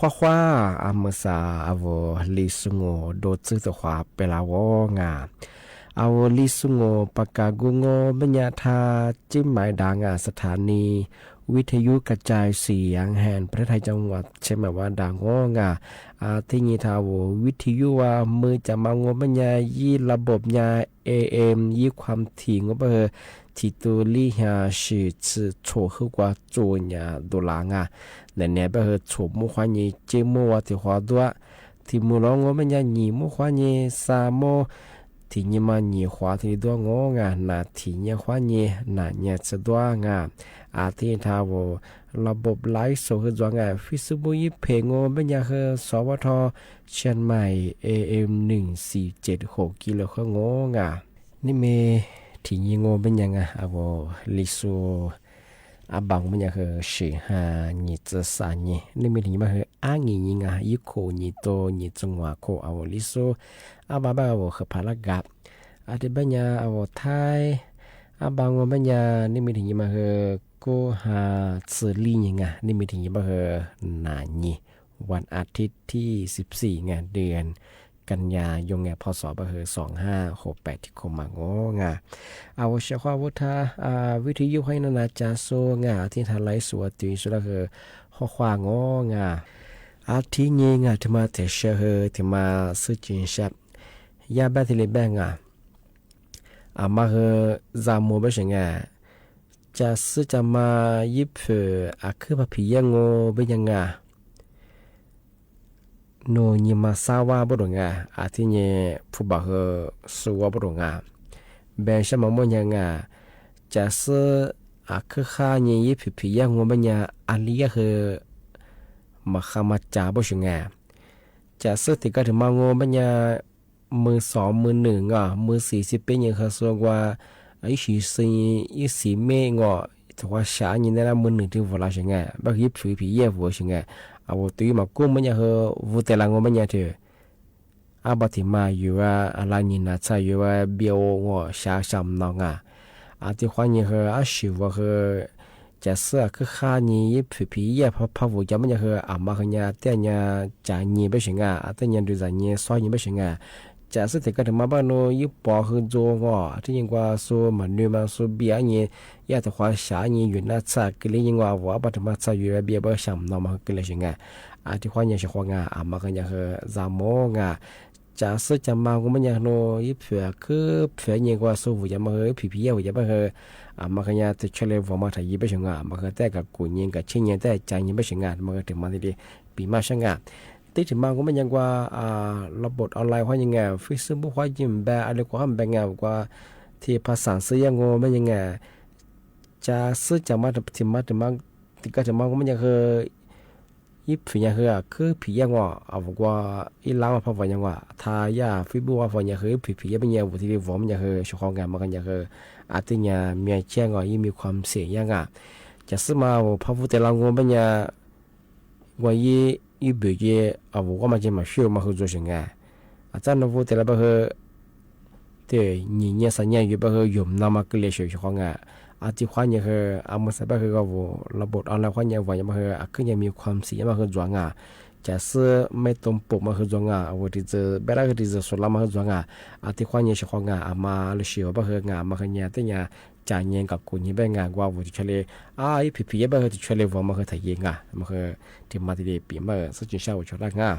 花阿么啥阿我历史我都知道话贝拉我啊，阿我历史我ปากกากุงบัญญัติจิ้มหมายดังสถานีวิทยุกระจายเสียงแห่งประเทศไทยจังหวัดเชียงใหม่ว่าดังที่นี่ทาววิทยุว่ามือจะมางบัญญัติยี่ระบบยา AM ยี่ความถี่งบที่ตัวลี่หา是错后果做呀多郎人家不和错木花你节目的话多，题目了我们家你木花你啥么？ทีนี้มาหนีขวาทีตัวงงนาทีนี้ขวานี้นาเนี่ยจะตัวอาทิตย์ระบบไลฟ์สดคือตัวฟิสบุยเพงเป็นยาคือสวทเชียงใหม่ AM 1476กิโลคืองงนี่เมทีนี้งเป็นยังลิซูอาบังมันยังคือสี่ห้ายี่จะสามยี่นี่มีถึงมาคืองี้ยี่ยี่โคยี่โตยี่จังหวะโคลิซูอาบาบาคือพารากับอาทิบัญญาไทยอาบังบัญญานี่มีถึงมาคือกูหาสื่อลีนี่มีถึงมาคือนายี่วันอาทิตย์ที่14เดือนกันยายนพศบคือ2568ที่คมางเชื่อว่าวุฒาวิทยุให้นานาจาโซที่ทาไลสวดตีสุดคือข้อความอาทิตย์นี้ที่มาแต่เชื่อที่มาซื้อจินชับยาแบบที่เล็บมาคือจามูเป็นยังจะซื้อจะมายิบคือพพี่ยังเป็นยังโนยิมาซาวาบุรุษอาทิเนผู้บ่าวสัวบุรุษเบนชมมยังจะซื้อคือข้าเนี่ยยิพี่ยังงมันอาลีคือมาขามาจ่าบุษจะซื้อติดก็ถึงมางมันมือสองมือหนึ่งมือ40เป็นยังเขาส่วนว่าไอ้สีเมงแต่ว่าชาเนี่ยนะมือหนึ่งที่วัวละใช่ไงบางทีพี่เย่วัวใช่ไงตัวมากุ้งมันยังวุฒิลังมันยังเถอะบัติมาอยู่ว่าอะไรนี่นะใช่อยู่ว่าเบียวชาชำนองที่ความยังชิวว่าจะเสื้อคือข้านี่พี่เย่พะวุฒิมันยังมาขยันแต่เนี่ยจ่ายเงินไปใช่ไงแต่เนี่ยดูจ่ายเงินซ้อยเงินไปใช่ไงจะสุดท้ายก็ถึงมาบ้านโนยุบปอคือโจที่ยังว่าสู้มันดูมาสู้เบียเนี่ยอยากจะคว้าชาเนี่ยอยู่น่าจะกิเลยังว่าว่าปัจจุบันจะอยู่เบียบ่ช้ำนอมากิเลยังไงที่คว้าเนี่ยจะคว้ามากันยังจามจะสุดจะมาก็มันยังโนยุบเผือคือเผือเนี่ยว่าสู้วุ้ยมาพี่วุ้ยมามากันยังจะเฉลยว่ามาถ่ายยี่ไปชงมาแต่กับกูเนี่ยกับเช่นเนี่ยแต่ใจเนี่ยไปชงมาถึงมาที่ปีมาชงที่ถึงมาก็มันยังว่าระบบออนไลน์ว่ายังไงฟิซบุ๊กว่ายิ่งแบบอะไรกว่าแบบไงกว่าที่ภาษาซื้อยังงมันยังไงจะซื้อจากมาถึงมาที่ก็ถึงมาก็มันยังยิบฝียังคือผียังว่าอีลาวมาพอวันยังทายาฟิบุ๊กว่าวันยังผียังเป็นยังวุฒิวอมยังชของงานมากันยังอาทิตย์ยังมีแจ้งยิ่งมีความเสี่ยงยังจะซื้อมาพอวุฒิเรางมันยังว่า一百件我们这嘛需要嘛合作性咱那屋的那个对2年3年有不个用那么个类学好ที่ควายเนี่ยมันสบายก็ระบบออนไลน์ควายเนี่ยว่ามันคือยังมีความเสี่ยงมันคือจวงจะซื้อไม่ตรงปกมันคือจวงว่าที่จะเวลาที่จะสุดละมันคือจวงที่ควายเนี่ยชอบมาเลยเชื่อว่าคือมันคือเนี่ยแต่เนี่ยจ่ายเงินกับคนนี้ไปว่าว่าที่เฉลี่ยไอ้พี่ๆไปที่เฉลี่ยว่ามันคือถ่ายเงินมันคือที่มาที่เดียปีมันสุดจริงๆว่าชอบละ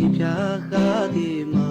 ที่พยาคาที่มา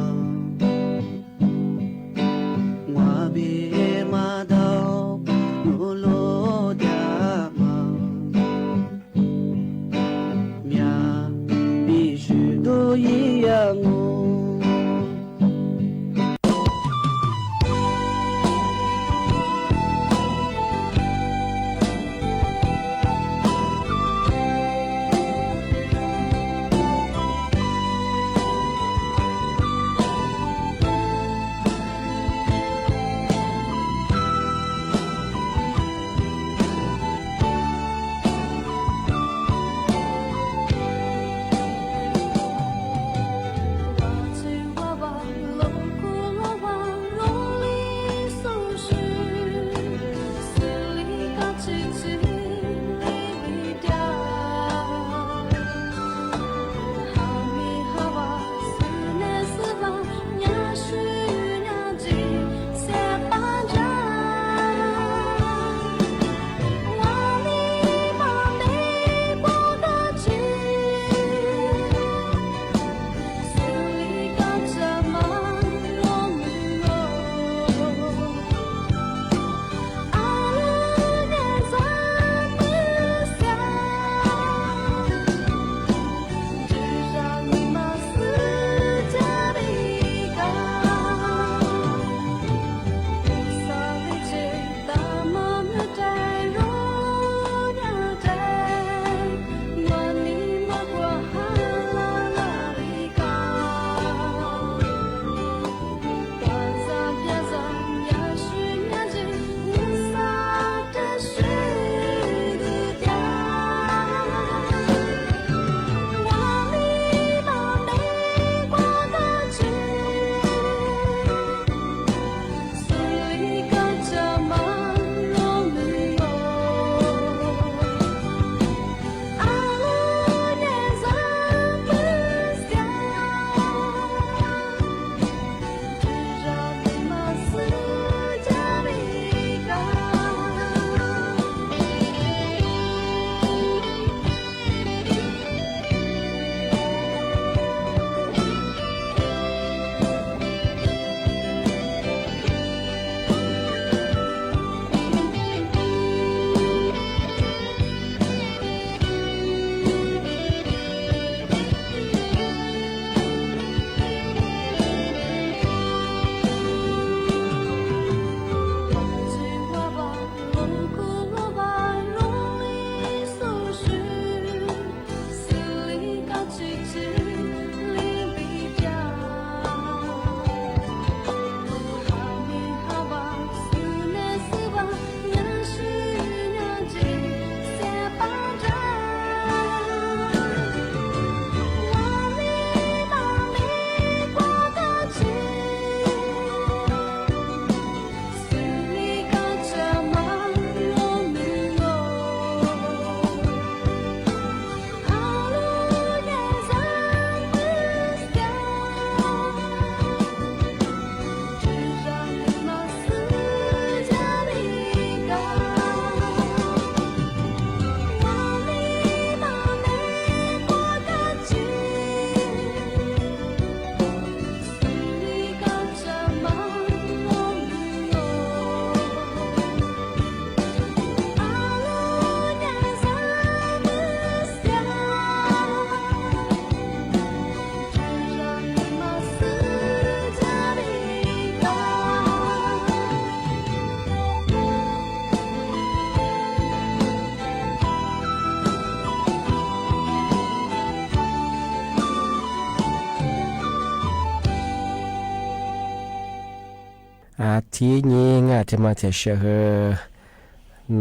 ทีนี้งาจะมาเทเชอ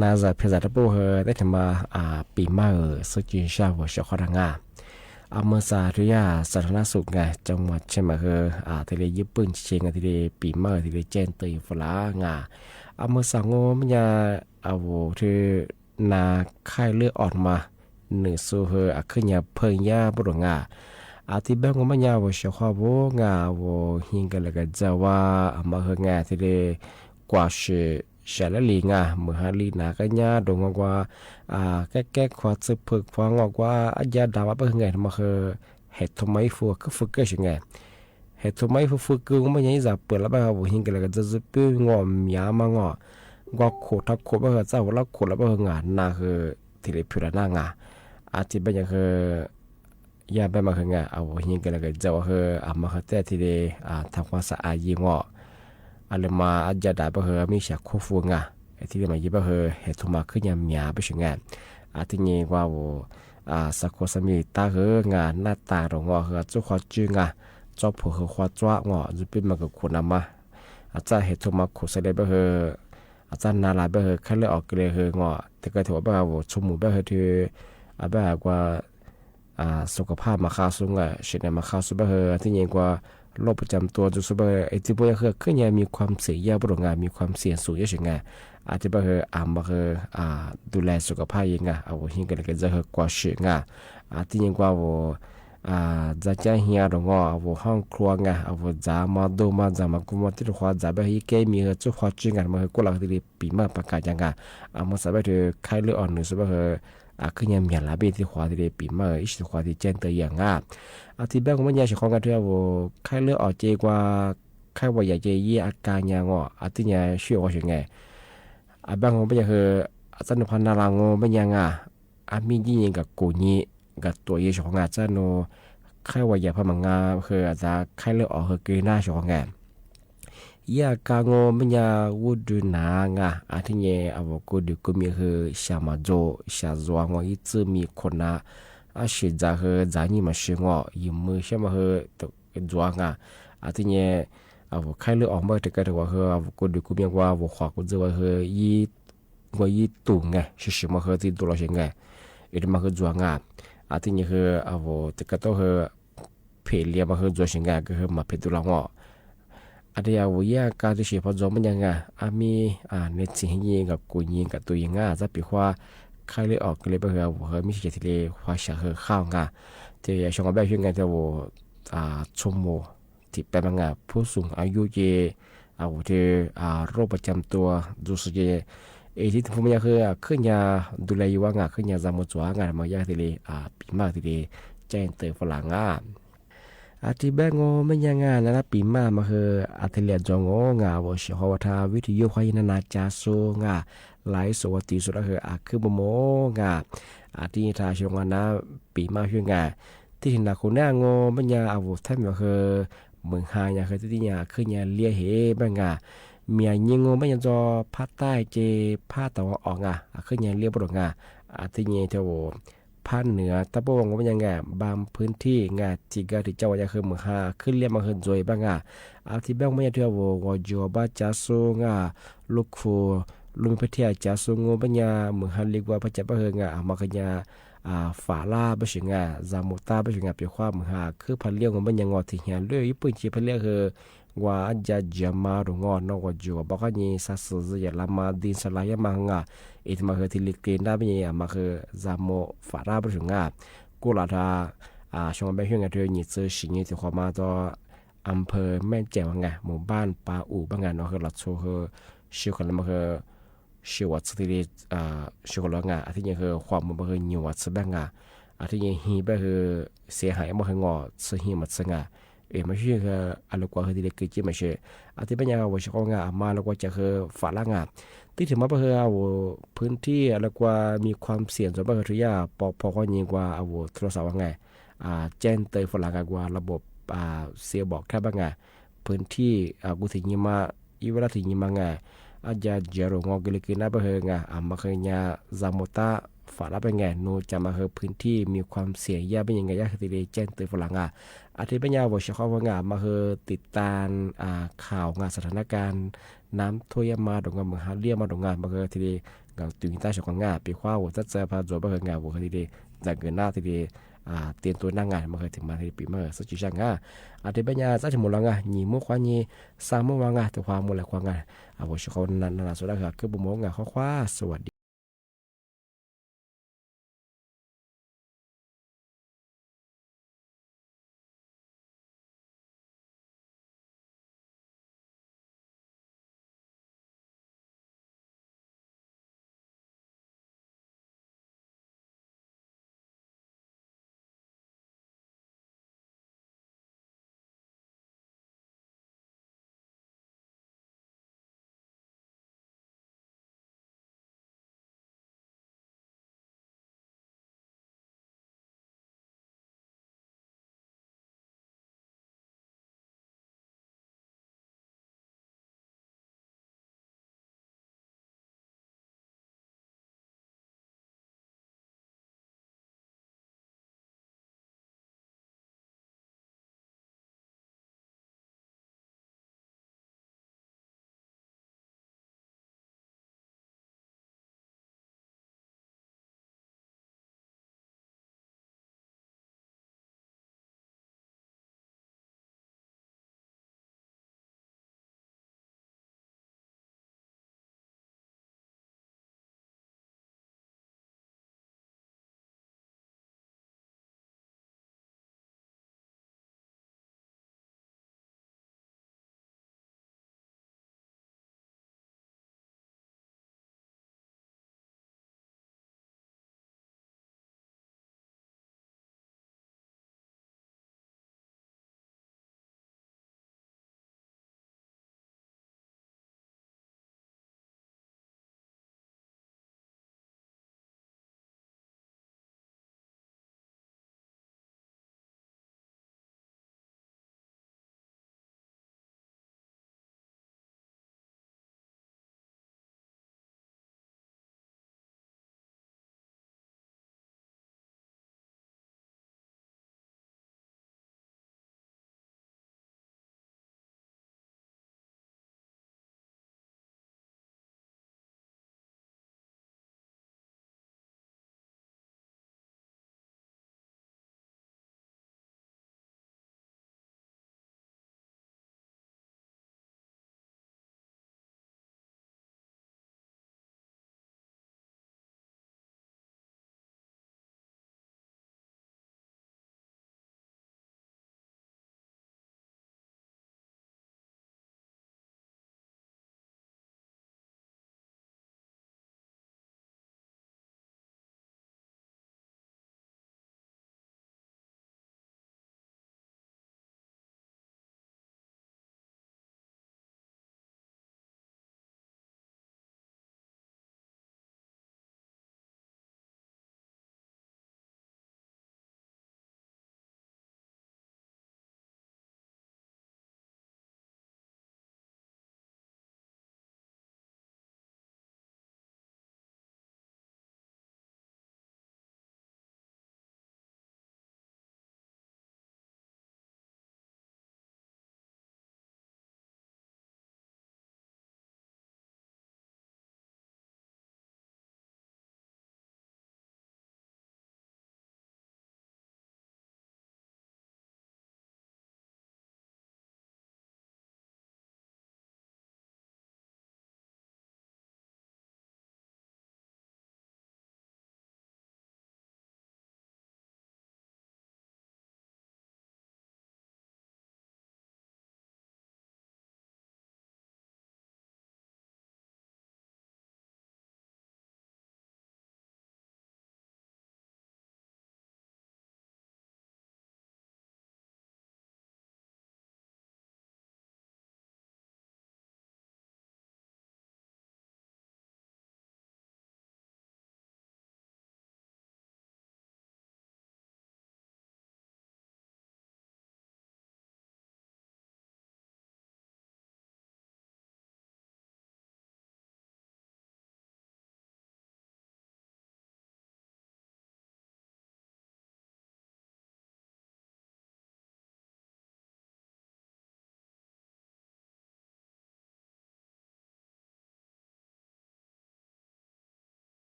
นาจะเพจจะพูดได้ถึงมาปีมาสุจินชาวชาวขรังเมื่อสาธุยาสาธารณสุขไงจังหวัดเชียงใหม่ที่เรียญี่ปุ่นเชียงที่เรียปีมาที่เรียเจนตีฝรั่งเมื่อสังโงมันจะที่นาไข้เลือดออกมาหนึ่งสูขึ้นยาเพิ่งยาบุรุษที่แบงก์มันยาวชาวขบหิงกันเลยก็จะว่ามาที่เรียกว่าเฉลี่ยลิงเมื่อหาลีนากันยาดงกว่าแก้ความสึกฝึกฟังออกว่าอาญาดาวเป็นไงมาเหตุทำไมฟูก็ฝึกก็ยังไงเหตุทำไมฝึกก็ไม่ยังจะเปิดแล้วแบบหิงกันเลยก็จะเปงอมยามางอกว่าโคทับโคแบบเจ้าว่าโคแล้วแบบงานน่าที่เรียพิจารณางที่เป็นอย่างยาไปมาหิงกันเลยก็จะว่ามาแต่ที่เรียทำความสะอาดยิงอะไรมาอาจจะได้มีเสียคู่ฟูที่เรียกมายิบเหตุมาขึ้นยามหยาไปถึงที่นี่ว่าสักคนสมีตาหน้าตาตรงจุขจืงจอบผัวขวาจ้วจะเป็นมากับคนมาอาจจะเหตุมาขุดเสด็จอาจารย์นาลาขั้นเลือออกเลยแต่ก็ถือว่าชมหมู่ที่กว่าสุขภาพมาข้าวสูงเช่นมาข้าวสูงที่นี่กว่าโรคประจำตัวจุดที่พวกขึ้นยังมีความเสี่ยงยาบริงมีความเสี่ยงสูงเยอะอาจจะมาดูแลสุขภาพยังหิงกันก็จะกว่าสิ่งที่ยังกว่าจะจะเฮียตรงห้องครัวจะมาดูมาจะมากุมที่หัวจะแก้มีจุดหัวจริงมากุหลาบที่ปีมาประกาศยังมาสบายที่ไข้เลือดอ่อนหรือสบายขึ้นยังมีหลายปีที่หัวที่ปีมาอีกที่หัวที่เจนเตยอย่างที่แบงก์มันยังใช้ของกันที่ไข้เลือดออกเจกว่าไข้หวัดใหญ่เจยี่อาการยังที่ยังช่วยว่าอย่างไงแบงก์มันยังสนุพันนารังมันยังมียิ่งกับกูนี้กับตัวยี่ของจะโนไข้หวัดใหญ่พมังอาจจะไข้เลือดออกเกินหน้าของยากางมันยาวูดูนที่เนี่ยกูดูก็มีชามาโจชาจวงอีจะมีคนสิจะจะนี่มาชิงยิมือใช่ไหมตัวจวงที่เนี่ยไข้เลือดออกมาแต่ก็ถือว่ากูดูก็มีว่าขวากูจะว่ายี่ตุ่งชิมาที่ตัวเราเองอีกมาจวงที่เนี่ยแต่ก็ต้องเพลียมาจวงเองก็มาเพตุลอันเดียวการที่เชื่อพอจอมันยังมีในสิ่งนี้กับกูยิงกับตัวยังจะปีว่าใครเลยออกเลยไปมีสิ่งที่เลยว่าเชื่อข้าวที่ช่วงแบบช่วงที่ชมโมที่เป็นผู้สูงอายุที่โรคประจำตัวดูสิที่ผมอยากขึ้นยาดูแลอยู่ว่าขึ้นยาจำมจัวมายากที่เลยปีมากที่เลยแจ้งเตือนฝรั่งที่แบงไม่ยังนะปีมาที่เลียจงว่าชาวทาวิทยุควายนาจาโซหลายสวัสดีสุดคือบ่โมที่ทาชงนะปีมาช่วยที่นาคุณไม่ยังแทบเหมือนหายที่นี่ขึ้นเลียเหบางมียิงไม่ยังจอภาคใต้เจภาคตะวันออกขึ้นเลียบดที่นี่เท่าภาคเหนือตะบงว่ายังบางพื้นที่ที่ก็ที่เจ้าจะมือขึ้นเรียกมาจอยบ้างที่แบงไม่ยังเท่าวจอบ้าจ้าสูลูกฟูลุงพิธีจ้าสูบัญญามือเรียกว่าพระเจ้ามาขยฝาลาบชิงจามุตาบชิงเปียความมือคือพันเลี้ยงบัญญัติที่เห็นเรื่องญี่ปุ่นที่พันเลี้ยงว่าจะจะมาดูนอกจอบอกว่านี่สัตว์จะลามาดินสลายมาอีกมาที่ลิเกนได้เป็นยังมาจามฝาราบถึงกูลาดาช่วงแบบช่วงเดือนนี้เจอสิ่งที่ความมาต่ออำเภอแม่แจ่วหมู่บ้านป่าอู่บางเนาะเราโชว์ชิวกันมาชิววัดสติชิวกันแล้วที่ยังความมันเหนียววัดสบางที่ยังฮีแบบเสียหายมาเสียหิมัดสงไม่ใช่อะไรกว่าที่เด็กกินไม่ใช่ที่เป็นยังว่าชาวมาแล้วก็จะฝาล่างที่ถึงมาพื้นที่อะไรกว่ามีความเสี่ยงส่วนบางทีพอยิงกว่าโทรศัพท์แจ้งเตือนฝรั่งกว่าระบบเสียบอกแค่บางพื้นที่กูถึงยิงมาอีเวลาถึงยิงมาอาจจะเจอรงอกลิกินได้มาเคยจามุตาฝาละเป็นนูจะมาพื้นที่มีความเสี่ยงยากเป็นยังไงยากที่ได้แจ้งเตือนฝรั่ง อาทิตย์ปัญญาบอกเฉพาะว่างานมาคือติดตามข่าวงานสถานการณ์น้ำท่วมมาดงงานเมืองฮาเลียมาดงงานมาคือทีเดียงานตึงใต้ฉกงานปีคว้าหัวจัดเจอพาจวบมาคืองานหัวทีเดียจากเกินหน้าทีเดียเตรียมตัวหน้างานมาเคยถึงมาที่ปีเมื่อสักจุดช่างอาทิตย์ปัญญาจะถึงหมดแล้วหนีมุกควานีสร้างมุกวางแต่ความหมดแหละความบอกเฉพาะนั้นสุดแล้วคือบุ้มงานข้อคว้าสวัสดี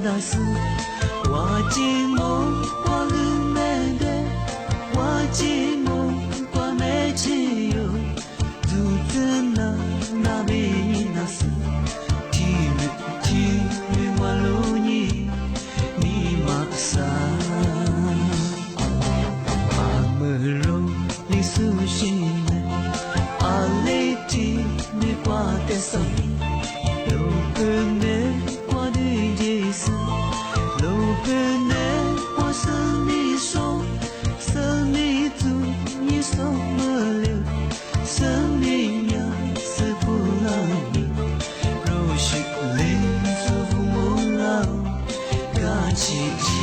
だすわちもわるめでわちもわめちよずつななべになすきむわろにみまさあむろにすしねあれちねわてさみlo pene qua đi Jesus lo pene qua sơn đi tu như sông mơ liêu sơn đi nhà sư phụ lao đi rồi shik lên sư phụ môn lao ca chi chi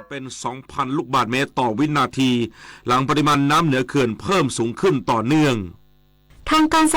เป็น 2,000 ลูกบาศก์เมตรต่อวินาทีหลังปริมาณน้ำเหนือเขื่อนเพิ่มสูงขึ้นต่อเนื่องทางการส